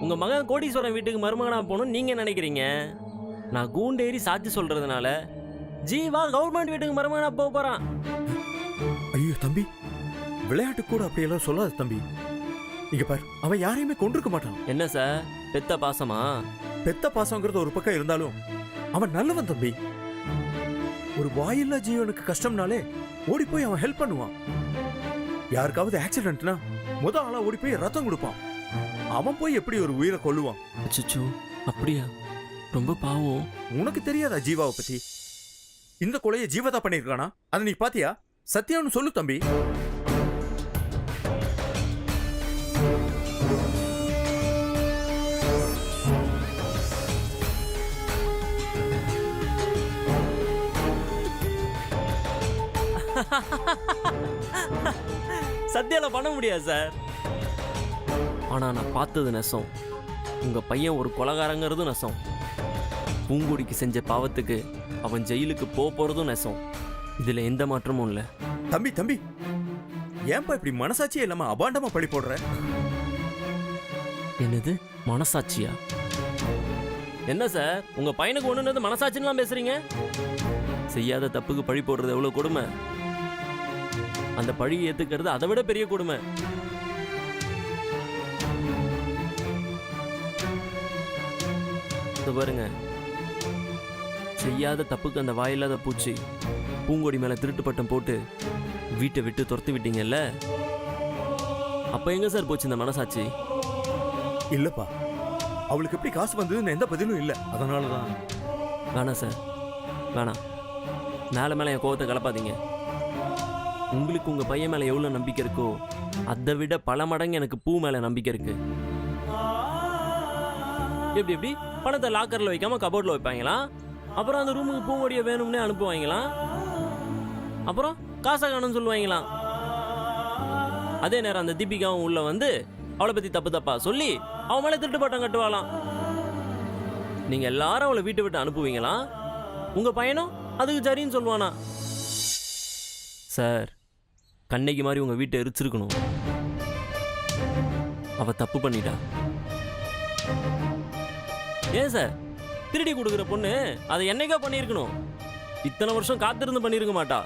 உங்க மகன் கோடீஸ்வரன் வீட்டுக்கு மருமகனா போகணும்னு நீங்க நினைக்கிறீங்க. நான் கூண்டேறி சாட்சி சொல்றதுனால ஜீவா கவர்மெண்ட் வீட்டுக்கு மருமகனா போக போறான். ஐயோ தம்பி, விளையாட்டு கூட அப்படியெல்லாம் சொல்லாது தம்பி. இங்க பாரு, அவன் யாரையுமே கொண்டிருக்க மாட்டான். என்ன சார், பெத்த பாசமா? பெத்த பாசங்கிறது ஒரு பக்கம் இருந்தாலும் அவன் நல்லவன் தம்பி. ஒரு வாயில்லா ஜீவனுக்கு கஷ்டம்னாலே ஓடி போய் அவன் ஹெல்ப் பண்ணுவான். யாருக்காவது ஆக்சிடென்ட்னா ஆளா ஓடி போய் ரத்தம் கொடுப்பான். அவன் போய் எப்படி ஒரு உயிரை கொல்லுவான்? அச்சச்சோ, அப்படியா? ரொம்ப பாவம். உனக்கு தெரியாதா ஜீவாவை பத்தி? இந்த கொலையை ஜீவதா பண்ணிருக்கானா? அதை நீ பாத்தியா? சத்தியான்னு சொல்லு தம்பி. சத்தியால பண்ண முடியாது சார். ஆனா நான் பார்த்தது நெசம். உங்க பையன் ஒரு கொலைகாரங்கிறது நெசம். பூங்குடிக்கு செஞ்ச பாவத்துக்கு அவன் ஜெயிலுக்கு போறதும் நெசம். இதுல எந்த மாற்றமும் இல்ல. தம்பி தம்பி, ஏன்பா இப்படி மனசாட்சியே இல்லாம அபாண்டமா பழி போடுற? என்னது மனசாட்சியா? என்ன சார், உங்க பையனுக்கு ஒண்ணுனது மனசாட்சின்னு பேசுறீங்க? செய்யாத தப்புக்கு பழி போடுறது எவ்வளவு கொடுமை. அந்த பழி ஏத்துக்கிறது அதை விட பெரிய கொடுமை. பாருங்க, செய்யாத தப்புக்கு அந்த வாயில்லாத பூச்சி பூங்கொடி மேல திருட்டு பட்டம் போட்டு வீட்டை விட்டு துரத்து விட்டீங்கல்ல, அப்ப எங்க சார் போச்சு இந்த மனசாட்சி? இல்லப்பா, அவளுக்கு எப்படி காசு வந்ததுன்னு எந்த பதிலும் இல்ல. அதனாலதான். வேணாம் சார், வேணாம். மேல மேல என் கோவத்தை கலப்பாதீங்க. உங்களுக்கு உங்க பையன் மேல எவ்வளவு நம்பிக்கை இருக்கோ அதை விட பல மடங்கு எனக்கு பூ மேல நம்பிக்கை இருக்கு. எப்படி எப்படி பணத்தை லாக்கர்ல வைக்காம கபோர்ட்ல வைப்பாங்களா? அப்புறம் அந்த ரூமுக்கு பூங்கொடிய வேணும்னே அனுப்புவாங்களா? அப்புறம் காசை காணும்னு சொல்லுவாங்களாம். அதே நேரம் அந்த தீபிகாவும் உள்ள வந்து அவளை பத்தி தப்பு தப்பா சொல்லி அவன் மேல திருட்டு பட்டம் கட்டுவாளாம். நீங்க எல்லாரும் அவளை வீட்டை விட்டு அனுப்புவீங்களா? உங்க பையனும் அதுக்கு சரின்னு சொல்லுவானா? சார், கண்ணைக்கு மாதிரி உங்க வீட்டை எரிச்சிருக்கணும். அவ தப்பு பண்ணிட்டா. ஏன் சார், திருடி கொடுக்குற பொண்ணு அதை என்னைக்கா பண்ணியிருக்கணும். இத்தனை வருஷம் காத்திருந்து பண்ணியிருக்க மாட்டா.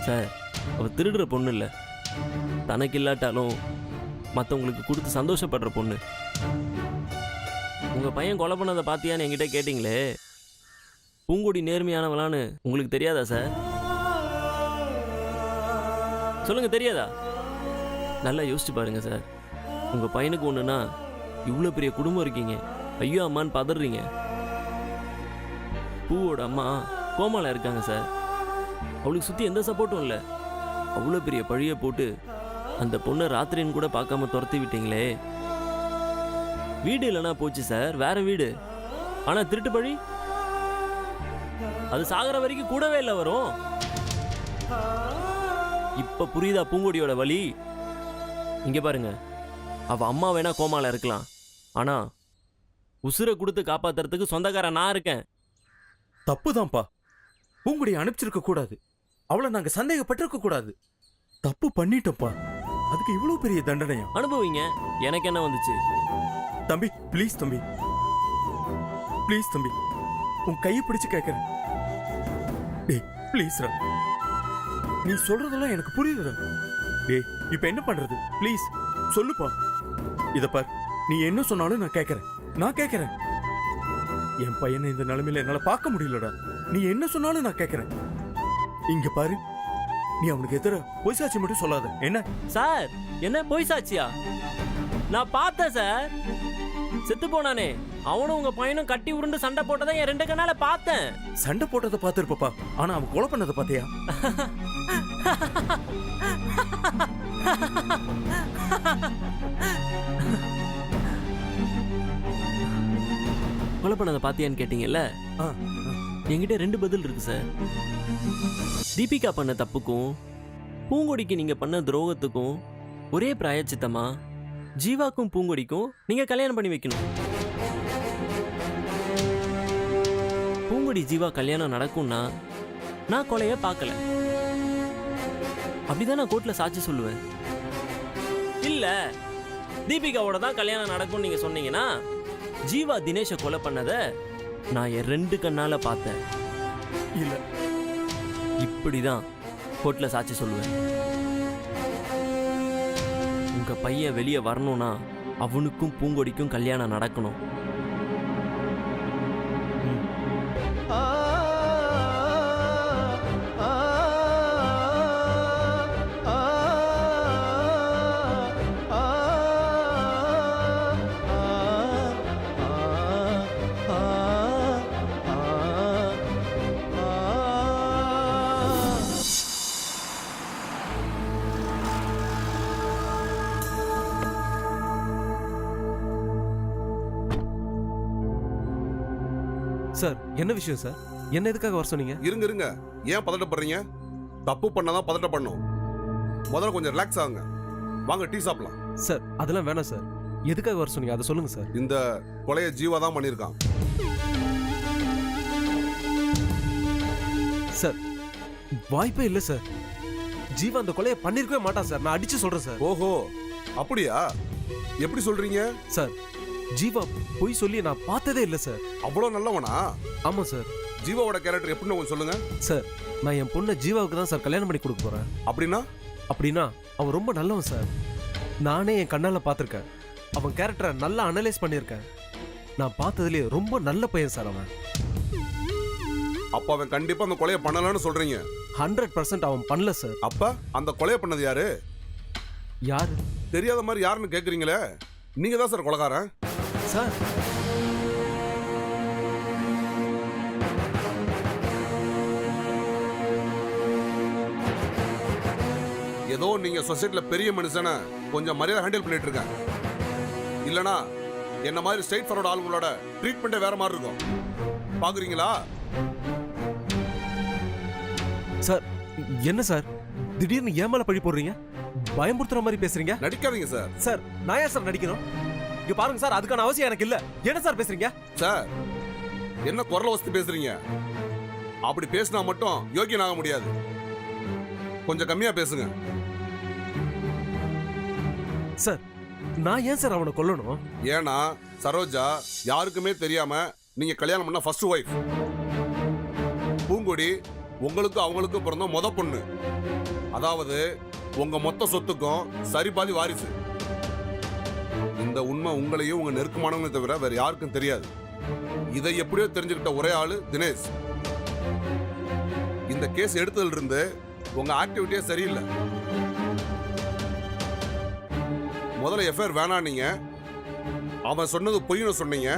சார், அவ திருடுற பொண்ணு இல்லை, தனக்கு இல்லாட்டாலும் மற்றவங்களுக்கு கொடுத்து சந்தோஷப்படுற பொண்ணு. உங்க பையன் கொலை பண்ணதை பார்த்தியான்னு என்கிட்ட கேட்டீங்களே, பூங்குடி நேர்மையானவளான்னு உங்களுக்கு தெரியாதா சார்? சொல்லுங்க, தெரியாதா? நல்லா யோசிச்சு பாருங்க சார். உங்க பையனுக்கு ஒண்ணுன்னா இவ்வளவு பெரிய குடும்பம் இருக்கீங்க, ஐயோ அம்மான்னு பதறீங்க. பூவோட அம்மா கோமால இருக்காங்க சார். அவளுக்கு சுத்தி எந்த சப்போர்ட்டும் இல்லை. அவ்வளோ பெரிய பழிய போட்டு அந்த பொண்ணை ராத்திரின்னு கூட பார்க்காம துரத்தி விட்டீங்களே. வீடு இல்லைன்னா போச்சு சார், வேற வீடு. ஆனா திருட்டு பழி அது சாகர வரைக்கும் கூடவே இல்லை வரும். இப்ப புரியுதா பூங்கொடியோட வலி? இங்க பாருங்க, அவ அம்மா வேணா கோமால இருக்கலாம், ஆனா உசுரை கொடுத்து காப்பாத்துறதுக்கு சொந்தக்காரன் நான் இருக்கேன். தப்புதான்ப்பா. பூங்குடியை அனுப்பிச்சிருக்க கூடாது. அவளை நாங்க சந்தேகப்பட்டிருக்க கூடாது. தப்பு பண்ணிட்டோம்ப்பா. அதுக்கு இவ்வளவு பெரிய தண்டனையா? அனுபவிங்க, எனக்கு என்ன வந்துச்சு? தம்பி ப்ளீஸ், தம்பி ப்ளீஸ், தம்பி உன் கையை பிடிச்சு கேட்கிறேன். டேய் ப்ளீஸ் ரா, நீ சொல்றதெல்லாம் எனக்கு புரியுதுடா. டேய் இப்ப என்ன பண்றது? ப்ளீஸ் சொல்லுப்பா. இத பார், நீ என்ன சொன்னாலும் நான் கேட்கிறேன். என் பையனை இந்த நிலைமையில என்னால பார்க்க முடியலடா. நீ என்ன சொன்னாலும் நான் கேட்கிறேன். இங்க பாரு, நீ அவனுக்கு எதிர பொய் சாட்சி மட்டும் சொல்லாத. என்ன சார், என்ன பொய் சாட்சியா? நான் பார்த்தேன் சார், செத்து போனானே அவனும் உங்க பையனும் கட்டி உருண்டு சண்டை போட்டதை என் ரெண்டு கண்ணால பார்த்தேன். சண்டை போட்டதை பார்த்திருப்பா, ஆனா அவன் கொலை பண்ணதை பார்த்தியா? கொலை பண்ணதை பார்த்தியான்னு கேட்டீங்கல்ல, என்கிட்ட ரெண்டு பதில் இருக்கு சார். தீபிகா பண்ண தப்புக்கும் பூங்கொடிக்கு நீங்க பண்ண துரோகத்துக்கும் ஒரே பிராயச்சித்தமா ஜீவாக்கும் பூங்கொடிக்கும் நீங்க கல்யாணம் பண்ணி வைக்கணும். பூங்கொடி ஜீவா கல்யாணம் நடக்கும்னா நான் கொலைய பார்க்கல, அப்படிதான் நான் கோர்ட்ல சாட்சி சொல்லுவேன். இல்ல தீபிகாவோட தான் கல்யாணம் நடக்கும்னு நீங்க சொன்னீங்கன்னா ஜீவா தினேஷை கொலை பண்ணதை நான் என் 2 கண்ணால பார்த்தேன். இல்ல இப்படிதான் கோர்ட்ல சாட்சி சொல்லுவேன். உங்க பையன் வெளியே வரணும்னா அவனுக்கும் பூங்கொடிக்கும் கல்யாணம் நடக்கணும். சார் என்ன விஷயம் சார்? என்ன எதுக்காக வர சொன்னீங்க? இருங்க ஏன் பதட்டப்படுறீங்க? தப்பு பண்ணாதான் பதட்டப்படணும். முதல்ல கொஞ்சம் ரிலாக்ஸ் ஆகுங்க. வாங்க டீ சாப்பிடலாம். சார் அதெல்லாம் வேணாம் சார். எதுக்காக வர சொன்னீங்க அதை சொல்லுங்க சார். இந்த கொலையை ஜீவா தான் பண்ணியிருக்கான். சார் வாய்ப்பே இல்லை சார். ஜீவா அந்த கொலையை பண்ணிருக்கவே மாட்டான் சார். நான் அடிச்சு சொல்றேன் சார். ஓஹோ அப்படியா? எப்படி சொல்றீங்க? சார் ஜீவா பொய் சொல்லி நான் பார்த்ததே இல்லை சார். அவ்வளோ நல்லவனா? ஆமா சார். ஜீவாவோட கேரக்டர் எப்படின்னு கொஞ்சம் சொல்லுங்க. சார் நான் என் பொண்ணை ஜீவாவுக்கு தான் சார் கல்யாணம் பண்ணி கொடுக்க போறேன். அப்படின்னா? அப்படின்னா அவன் ரொம்ப நல்லவன் சார். நானே என் கண்ணால பார்த்துருக்கேன். அவன் கேரக்டரை நல்லா அனலைஸ் பண்ணியிருக்கேன். நான் பார்த்ததுலேயே ரொம்ப நல்ல பையன் சார் அவன். அப்ப அவன் கண்டிப்பா அந்த கொலையை பண்ணலாம்னு சொல்றீங்க? 100% அவன் பண்ணல சார். அப்ப அந்த கொலையை பண்ணது யாரு? யாரு? தெரியாத மாதிரி யாருன்னு கேக்குறீங்களே. நீங்க தான் சார் கொலைகாரன். சார் ஏதோ நீங்க சொசைட்டில பெரிய மனுஷனை கொஞ்சம் மரியாதை ஹேண்டில் பண்ணிட்டு இருக்கேன். இல்லனா என்ன மாதிரி ஸ்ட்ரைட் ஃபார்வர்ட் ஆளுங்களோட ட்ரீட்மெண்ட்டே வேற மாதிரி இருக்கும். பாக்குறீங்களா? சார் என்ன சார் திடீர்னு ஏன் மேல பழி போடுறீங்க? பயமுறுத்துற மாதிரி பேசுறீங்க. நடிக்காதீங்க சார். சார் நான் ஏன் சார் நடிக்கணும்? இங்க பாருங்க சார், அதுக்கான அவசியம் எனக்கு இல்ல. என்ன சார் பேசுறீங்க? சார் என்ன குரல வசதி பேசுறீங்க? அப்படி பேசினா மட்டும் யோகியனாக முடியாது. கொஞ்சம் கம்மியா பேசுங்க. சார் நான் ஏன் சார் அவனை கொல்லணும்? ஏன்னா சரோஜா யாருக்குமே தெரியாம நீங்க கல்யாணம் பண்ண ஃபர்ஸ்ட் ஒய்ஃப். பூங்கொடி உங்களுக்கு அவங்களுக்கும் பிறந்த முத பொண்ணு. அதாவது உங்க மொத்த சொத்துக்கும் சரி பாதி வாரிசு. இந்த உண்மை உங்களையும் உங்க நெருக்கமானவங்களை தவிர வேற யாருக்கும் தெரியாது. இதை எப்படியோ தெரிஞ்சுக்கிட்ட ஒரே ஆளு தினேஷ். இந்த கேஸ் எடுத்ததுல இருந்து உங்க ஆக்டிவிட்டியே சரியில்லை. முதல்ல எஃப்ஐஆர் வேணாம் நீங்க. அவன் சொன்னது பொய்னு சொன்னீங்க.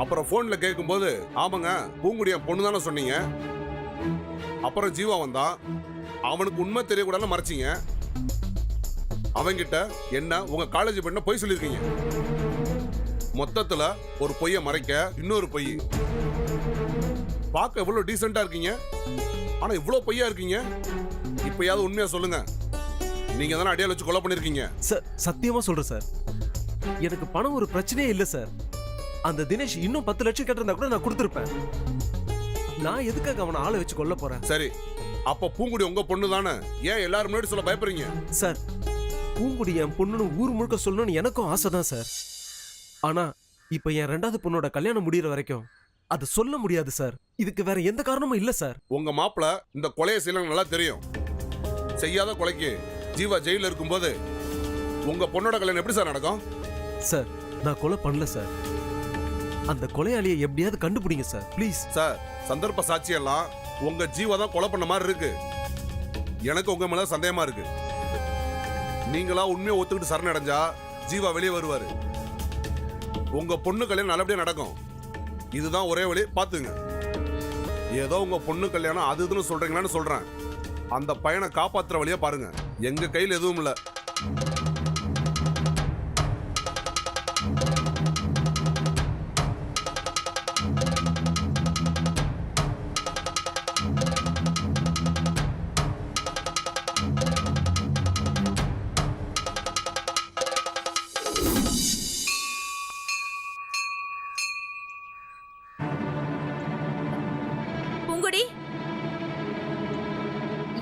அப்புறம் போன்ல கேட்கும்போது ஆமாங்க பூங்குடி என் பொண்ணு தானே சொன்னீங்க. அப்புறம் ஜீவா வந்தான். அவனுக்கு உண்மை தெரியக்கூடாதுன்னு மறைச்சிங்க. அவங்கிட்ட என்ன உங்க காலேஜ் பண்ண பொய் சொல்லியிருக்கீங்க. மொத்தத்துல ஒரு பொய்ய மறைக்க இன்னொரு பொய். பார்க்க எவ்வளவு டீசெண்டா இருக்கீங்க, ஆனா இவ்வளவு பொய்யா இருக்கீங்க. இப்பயாவது உண்மையா சொல்லுங்க. நீங்க தானே அடியால் வச்சு கொலை பண்ணிருக்கீங்க. சார் சத்தியமா சொல்றேன் சார், எனக்கு பணம் ஒரு பிரச்சனையே இல்லை சார். அந்த தினேஷ் இன்னும் 10 லட்சம் கேட்டிருந்தா கூட நான் கொடுத்துருப்பேன். நான் எதுக்காக அவனை ஆளை வச்சு கொல்ல போறேன்? சரி, அப்ப பூங்குடி உங்க பொண்ணு தானே, ஏன் எல்லாரும் முன்னாடி சொல்ல பயப்படுறீங்க? சார் பூங்குடி என் பொண்ணுன்னு ஊர் முழுக்க சொல்லணும்னு எனக்கும் ஆசை தான் சார். ஆனா இப்ப என் 2வது பொண்ணோட கல்யாணம் முடியற வரைக்கும் அது சொல்ல முடியாது சார். இதுக்கு வேற எந்த காரணமும் இல்ல சார். உங்க மாப்பிள்ள இந்த கொலையை செய்யலாம் நல்லா தெரியும். செய்யாத கொலைக்கு ஜீவா ஜெயில இருக்கும்போது உங்க பொண்ணோட கல்யாணம் எப்படி சார் நடக்கும்? சார் நான் கொலை பண்ணல சார். அந்த கொலையாளியை எப்படியாவது கண்டுபிடிங்க சார் ப்ளீஸ். சார் சந்தர்ப்ப சாட்சியெல்லாம் உங்க ஜீவா தான் கொலை பண்ண மாதிரி இருக்கு. எனக்கு உங்க மேல சந்தேகமா இருக்கு. நீங்களா உண்மையை ஒத்துக்கிட்டு சரணடைஞ்சா ஜீவா வெளியே வருவாரு. உங்க பொண்ணு கல்யாணம் நல்லபடியா நடக்கும். இதுதான் ஒரே வழி, பாத்துங்க. ஏதோ உங்க பொண்ணு கல்யாணம் அது இதுன்னு சொல்றீங்களான்னு சொல்றேன். அந்த பையனை காப்பாத்துற வழியா பாருங்க. எங்க கையில் எதுவும் இல்ல. பூங்குடி,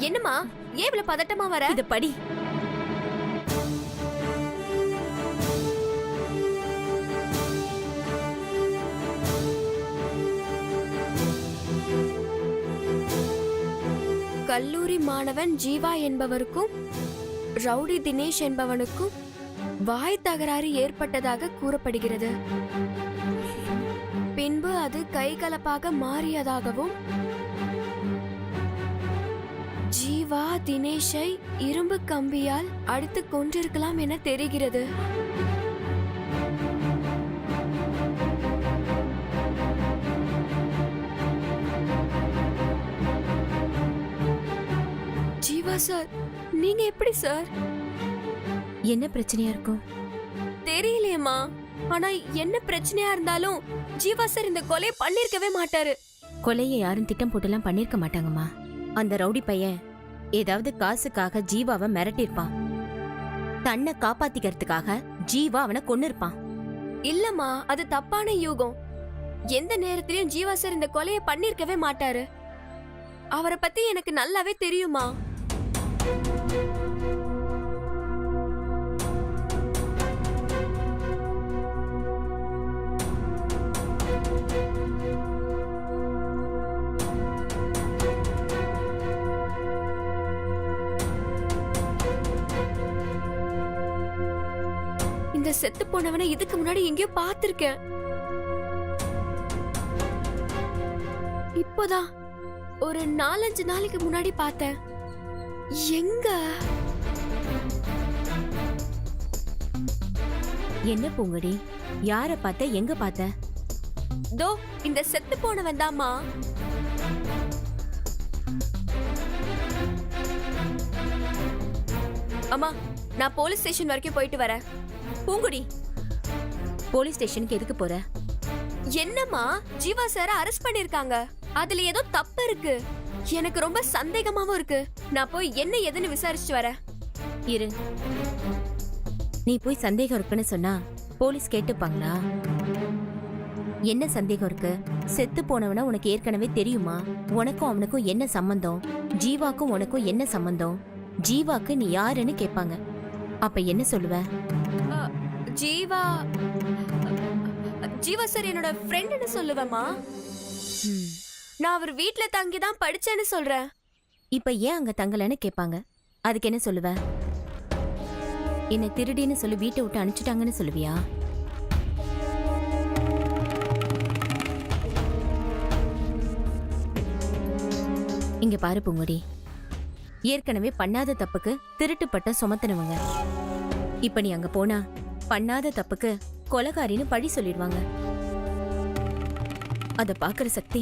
என்னம்மா ஏன் இவ்வளவு பதட்டமா வர? இத படி. கல்லூரி மாணவன் ஜீவா என்பவருக்கும் ரவுடி தினேஷ் என்பவனுக்கும் வாய் தகராறு ஏற்பட்டதாக கூறப்படுகிறது. பின்பு அது கைகலப்பாக மாறியதாகவும் ஜீவா தினேஷை இரும்பு கம்பியால் அடித்து கொண்டிருக்கலாம் என தெரிகிறது. ஜீவா சார், நீங்க எப்படி சார்? என்ன பிரச்சனையா இருக்கும்? தெரியலையேம்மா. ஆனா என்ன பிரச்சனையா இருந்தாலும் ஜீவா சார் இந்த கொலை பண்ணிருக்கவே மாட்டாரு. கொலையை யாரும் திட்டம் போட்டுலாம் பண்ணிருக்க மாட்டாங்கம்மா. அந்த ரவுடி பையன் ஏதாவது காசுக்காக ஜீவாவை மிரட்டிருப்பான். தன்னை காப்பாத்திக்கிறதுக்காக ஜீவா அவனை கொன்னிருப்பான். இல்லம்மா, அது தப்பான யூகம். எந்த நேரத்திலயும் ஜீவா சார் இந்த கொலையை பண்ணிருக்கவே மாட்டாரு. அவரை பத்தி எனக்கு நல்லாவே தெரியுமா. இந்த செத்து போனவனை இதுக்கு முன்னாடி எங்கேயோ பார்த்திருக்கேன். இப்போதான் ஒரு 4-5 நாளைக்கு முன்னாடி பார்த்தேன். எங்க? என்ன பூங்கடி, யார பார்த்த, எங்க பார்த்த? தோ இந்த செத்து போனவன் தாம்மா. அம்மா, நான் போலீஸ் ஸ்டேஷன் வரைக்கும் போயிட்டு வரேன். பூங்குடி, போலீஸ் ஸ்டேஷனுக்கு எதுக்கு போற? என்னம்மா, ஜீவா சார அரெஸ்ட் பண்ணிருக்காங்க. அதுல ஏதோ தப்பு இருக்கு. எனக்கு ரொம்ப சந்தேகமாவும் இருக்கு. நான் போய் என்ன ஏதுன்னு விசாரிச்சுட்டு வரேன். இரு, நீ போய் சந்தேகம் இருக்குன்னு சொன்னா போலீஸ் கேட்டுப்பாங்களா? என்ன சந்தேகம் இருக்கு? செத்து போனவன உனக்கு ஏற்கனவே தெரியுமா? உனக்கும் அவனுக்கும் என்ன சம்பந்தம்? ஜீவாக்கும் உனக்கும் என்ன சம்பந்தம்? ஜீவாக்கு நீ யாருன்னு கேட்பாங்க. அப்ப என்ன சொல்லுவ? ஜீவா ஜீவா சார் என்னோட ஃப்ரெண்ட்னு சொல்லுவேம்மா. நான் அவர் வீட்ல தங்கி தான் படிச்சேன்னு சொல்றேன். இப்ப ஏன் அங்க தங்கலன்னு கேட்பாங்க. அதுக்கு என்ன சொல்லுவ? என்ன திருடின்னு சொல்லி வீட்டை விட்டு அனுப்பிச்சிட்டாங்கன்னு சொல்லுவியா? இங்க பாரு பூங்குடி, ஏற்கனவே பண்ணாத தப்புக்கு திருட்டு பட்டம் சுமத்தினவங்க. இப்ப நீ அங்க போனா பண்ணாத தப்புக்கு கொலைகாரின்னு பழி சொல்லிடுவாங்க. அத பாக்குற சக்தி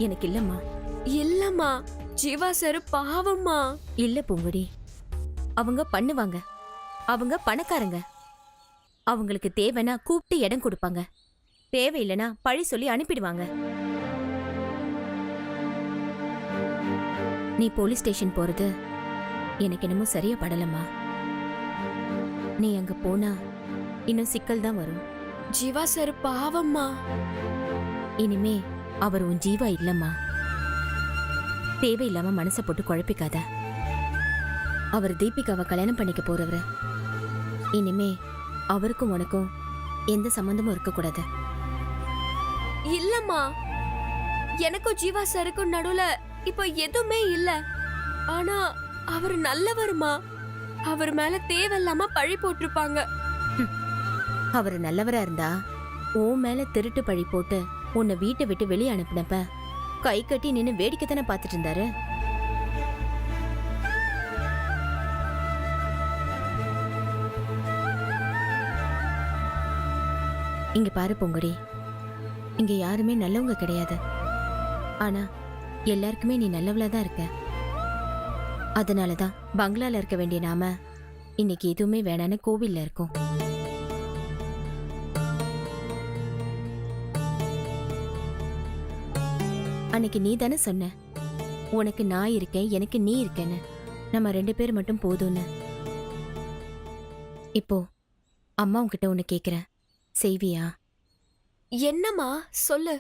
எனக்கு இல்லம்மா. இல்லம்மா, ஜீவா சார் பாவம்மா. இல்ல பூங்குடி, அவங்க பண்ணுவாங்க. அவங்க பணக்காரங்க. அவங்களுக்கு தேவைன்னா கூப்பிட்டு இடம் கொடுப்பாங்க. தேவையில்லைன்னா பழி சொல்லி அனுப்பிடுவாங்க. நீ போலீஸ் ஸ்டேஷன் போறது எனக்கு என்னமோ சரியா படலம்மா. நீ அங்க போனா இன்னும் சிக்கல் தான் வரும். ஜீவா சார் பாவம்மா. இனிமே அவர் உன் ஜீவா இல்லம்மா. தேவையில்லாம மனசை போட்டு குழப்பிக்காத. அவர் தீபிகாவை கல்யாணம் பண்ணிக்க போறவரு. இனிமே அவருக்கும் உனக்கும் எந்த சம்பந்தமும் இருக்கக்கூடாது. இல்லம்மா, எனக்கும் ஜீவா சாருக்கும் நடுவுல இப்ப எதுவுமே இல்ல. ஆனா அவர் நல்லவருமா. அவர் மேல தேவையில்லாம பழி போட்டிருப்பாங்க. அவர் நல்லவரா இருந்தா உன் மேல திருட்டு பழி போட்டு உன்னை வீட்டை விட்டு வெளியே அனுப்பினப்ப கை கட்டி நின்னு வேடிக்கை தானே பார்த்துட்டு இருந்தாரு. இங்க பாரு பூங்குடி, இங்க யாருமே நல்லவங்க கிடையாது. ஆனா எல்லாருக்குமே நீ நல்லவளா தான் இருக்க. அதனாலதான் பங்களால இருக்க வேண்டிய நாம இன்னைக்கு எதுவுமே வேணான்னு கோவில்ல இருக்கோம். அன்னைக்கு நீ தானே சொன்ன, உனக்கு நான் இருக்கேன், எனக்கு நீ இருக்கேன்னு. நம்ம 2 பேர் மட்டும் போதும்னு. இப்போ அம்மா உன்கிட்ட ஒண்ணு கேக்குறேன், செய்வியா? என்னம்மா சொல்லு,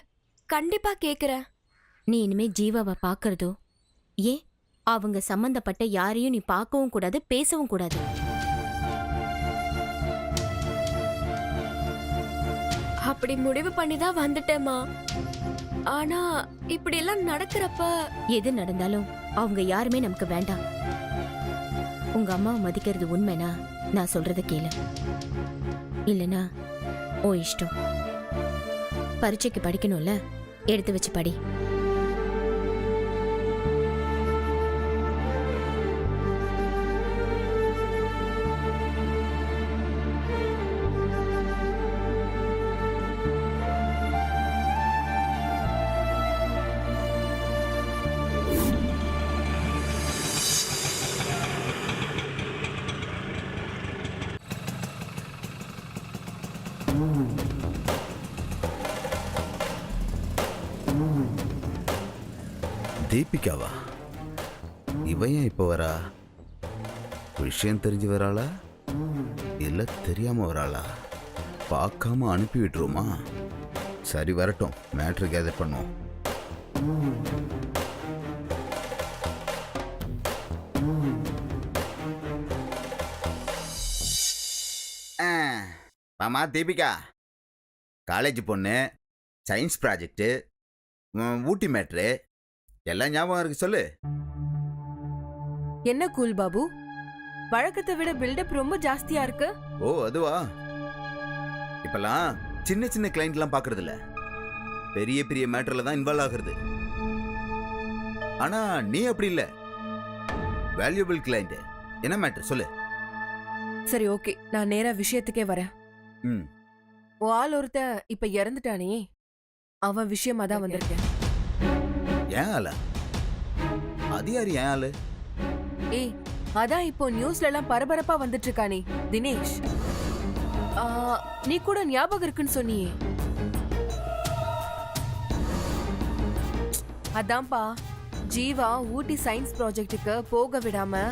கண்டிப்பா கேக்குறேன். நீ இனிமே ஜீவாவை பாக்குறதோ, ஏன் அவங்க சம்பந்தப்பட்ட யாரையும் நீ பார்க்கவும் கூடாது, பேசவும் கூடாது. அப்படி முடிவு பண்ணி தான் வந்துட்டேம்மா. ஆனா இப்படி எல்லாம் நடக்கிறப்ப எது நடந்தாலும் அவங்க யாருமே நமக்கு வேண்டாம். உங்க அம்மாவை மதிக்கிறது உண்மைனா நான் சொல்றத கேளு, இல்லனா ஓ இஷ்டம். பரீட்சைக்கு படிக்கணும்ல, எடுத்து வச்சு படி. தீபிகாவா? இவன் ஏன் இப்போ வரா? விஷயம் தெரிஞ்சு வராளா இல்ல தெரியாம வராளா? பார்க்காம அனுப்பி விட்டுருமா? சரி வரட்டும், மேட்ரு கேதர் பண்ணுவோம். மாமா தீபிகா, காலேஜ் பொண்ணு, சயின்ஸ் ப்ராஜெக்டு, ஊட்டி மேட்ரு எல்லாம் ஞாபகம் இருக்கு சொல்லு. என்ன கூல் பாபு, வழக்கத்தை விட பில்டப் ரொம்ப ஜாஸ்தியா இருக்கு. ஓ அதுவா? இப்பெல்லாம் சின்ன சின்ன கிளைண்ட்லாம் பார்க்கறது இல்ல, பெரிய பெரிய மேட்டர்ல தான் இன்வால்வ் ஆகுறது. ஆனா நீ அப்படி இல்ல, வேல்யூபிள் கிளைண்ட். என்ன மேட்டர் சொல்லு. சரி ஓகே, நான் நேரா விஷயத்துக்கே வரேன். ம். உன் ஆள் ஒருத்த இப்ப இறந்துட்டானே, அவன் விஷயமா தான் வந்திருக்கேன். ஏன் ஆளா? அது யாரு ஏன் ஆளு? ஏய், அதான் இப்போ நியூஸ்ல எல்லாம் பரபரப்பா வந்துட்டு இருக்கானே தினேஷ். நீ கூட ஞாபகம் இருக்குன்னு சொன்னியே. அதான்ப்பா, ஜீவா ஊட்டி சயின்ஸ் ப்ராஜெக்ட்டுக்கு போக விடாம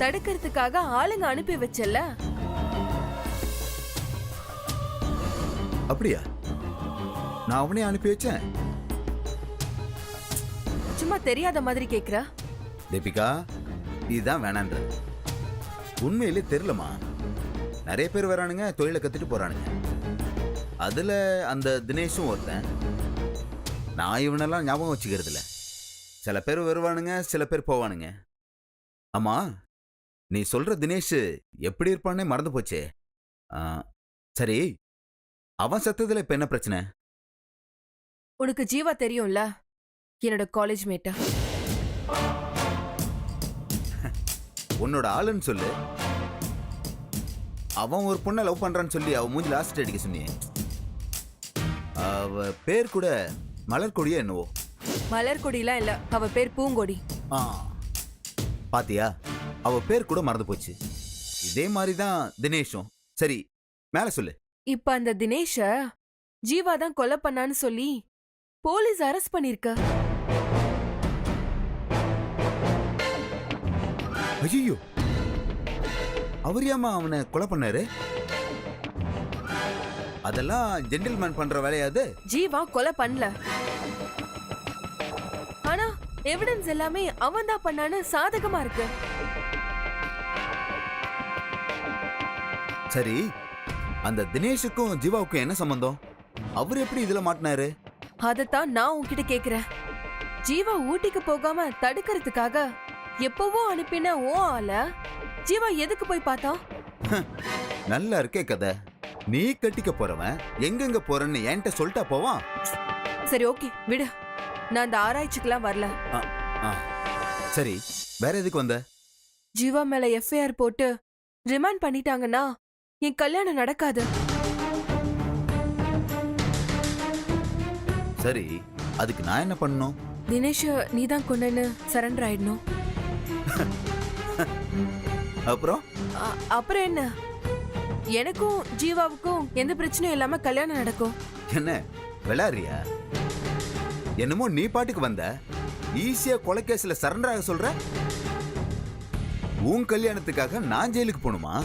தடுக்கிறதுக்காக ஆளுங்க அனுப்பி வச்சல. அப்படியா? நான் அவனே அனுப்பி வச்சேன். சும்மா தெரியாத மாதிரி கேக்குற. தீபிகா, இதுதான் வேணான்றது. உண்மையிலே தெரியலமா. நிறைய பேர் வரானுங்க, தொழிலை கத்துட்டு போறானுங்க. அதுல அந்த தினேஷும் ஒருத்தன். நான் இவனெல்லாம் ஞாபகம் வச்சுக்கிறது இல்ல. சில பேர் வருவானுங்க, சில பேர் போவானுங்க. ஆமா, நீ சொல்ற தினேஷ் எப்படி இருப்பானே மறந்து போச்சே. சரி, அவன் சத்ததுல இப்ப என்ன பிரச்சனை? உனக்கு ஜீவா தெரியும்ல, என்னோட காலேஜ் மேட்டா. உன்னோட ஆளுன்னு சொல்லு. அவன் ஒரு பொண்ணை லவ் பண்றான்னு சொல்லி அவ மூஞ்சி லாஸ்ட் அடிக்க சொன்னியே. அவ பேர் கூட மலர்கொடியா என்னவோ? மலர்கொடிலாம் இல்ல, அவ பேர் பூங்கொடி. பாத்தியா, அவ பேர் கூட மறந்து போச்சு. இதே மாதிரிதான் தினேஷும். சரி, மேல சொல்லு. இப்ப அந்த தினேஷ ஜீவா தான் கொலை பண்ணான்னு சொல்லி போலீஸ் அரெஸ்ட் பண்ணிருக்க. ஐயோ, அவர் ஏமா அவனை கொலை பண்ணாரு? அதெல்லாம் ஜென்டில்மேன் பண்ற வேலையாது. ஜீவா கொலை பண்ணல, ஆனா எவிடன்ஸ் எல்லாமே அவன் தான் பண்ணான்னு சாதகமா இருக்கு. சரி, அந்த தினேஷுக்கும் ஜீவாவுக்கும் என்ன சம்பந்தம்? அவர் எப்படி இதுல மாட்டினாரு? அதத்தான் நான் உன்கிட்ட கேக்குறேன். ஜீவா ஊட்டிக்கு போகாம தடுக்கிறதுக்காக எப்பவோ அனுப்பின ஓ ஆள ஜீவா எதுக்கு போய் பார்த்தான்? நல்லா இருக்கே கதை. நீ கட்டிக்க போறவன் எங்கெங்க போறன்னு என்கிட்ட சொல்லிட்டா போவான். சரி ஓகே விடு, நான் அந்த ஆராய்ச்சிக்கெல்லாம் வரல. சரி, வேற எதுக்கு வந்த? ஜீவா மேல எஃப்ஐஆர் போட்டு ரிமாண்ட் பண்ணிட்டாங்கன்னா என் கல்யாணம் நடக்காது. சரி, அதுக்கு நான் என்ன பண்ணணும்? தினேஷ் நீதான் கொண்டேன்னு சரண்டர் ஆயிடணும். அப்புறம் அப்புறம் என்ன, எனக்கும் ஜீவாவுக்கும் எந்த பிரச்சனையும் இல்லாம கல்யாணம் நடக்கும். என்ன விளையாடுறியா? என்னமோ நீ பாட்டுக்கு வந்த, ஈஸியா கொலை கேஸ்ல சரண்டர் ஆக சொல்ற. உன் கல்யாணத்துக்காக நான் ஜெயிலுக்கு போகணுமா?